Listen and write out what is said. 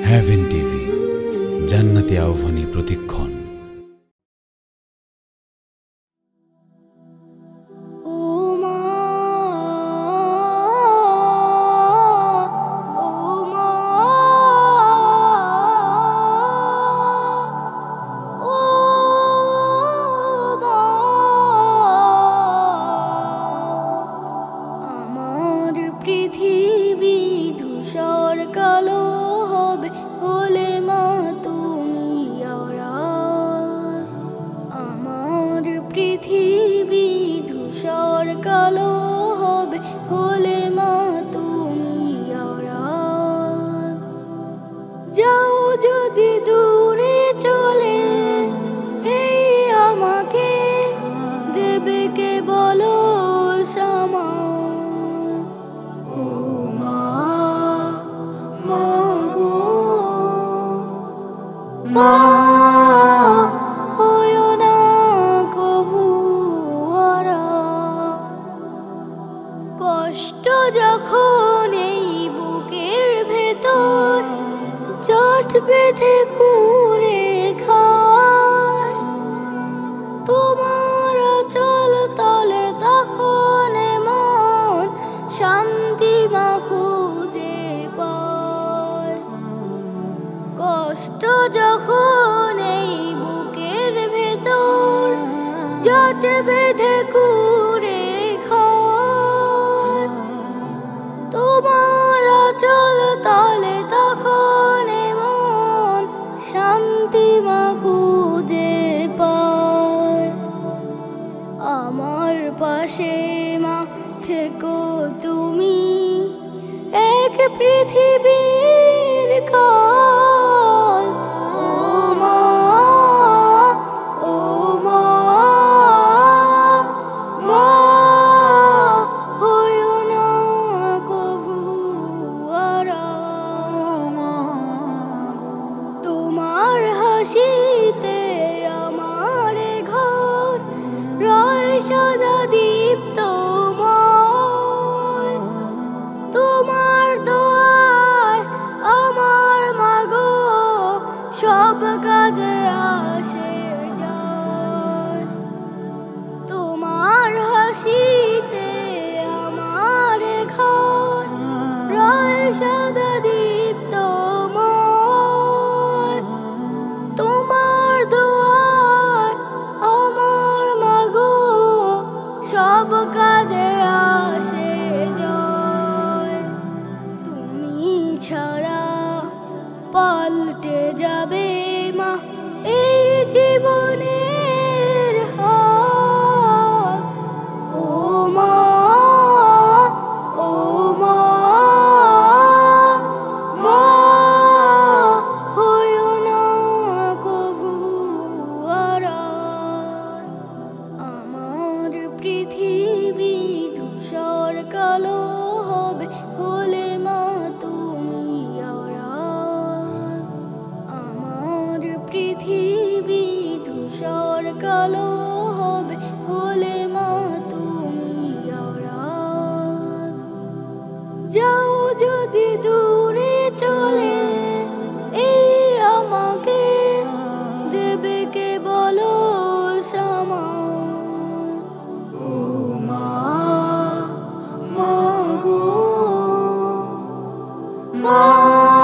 Haven TV, জান্নাতি আহ্বানী প্রতিক্ষণ। পৃথিবী ধূসর কালো হবে হলে মা তুমি অরাত। আমার পৃথিবী ধূসর কালো হবে হলে মা তুমি অরাত। যাও যদি দূরে চলে, এই আমাকে দেবে কে বলো সামা। মা হয়ো না কভু অরাত। কষ্ট যখন এই বুকের ভেতর জট বেঁধে পুরে খায়, তোমার চল তলে তখন মন শান্তি মা খুঁজে পায়। কষ্ট যখন এই বুকের ভেতর জট বেঁধে কুরে খায়, তোমার চল তলে তখন মন শান্তি মা খুঁজে পায়। আমার পাশে মা থেকো তুমি, এক পৃথিবীর কাল। ও মা, ও মা, মা হয়ো না কভু অরাত। তোমার হাসিতে আমার ঘর রয় সদা দীপ্তময়। তোমার দোয়ায় আমার মাগো সব কাজে আসে যায়। তোমার হাসিতে আমার ঘর রয় সদা দীপ্তময়। তোমার দোয়ায় আমার মাগো সব কাজে আসে যায়। তুমি ছাড়া পাল্টে যাবে মা এই জীবনের হাল। ও মা, ও মা, মা হয়ো না কভু অরাত। আমার পৃথিবী ধূসর কালো হবে হলে মা তুমি অরাত। আমার পৃথিবী ধূসর কালো হবে হলে মা তুমি অরাত। যাও যদি দূরে চলে, এই আমাকে দেবে কে বলো সামা। ও মা, মা গো, মা।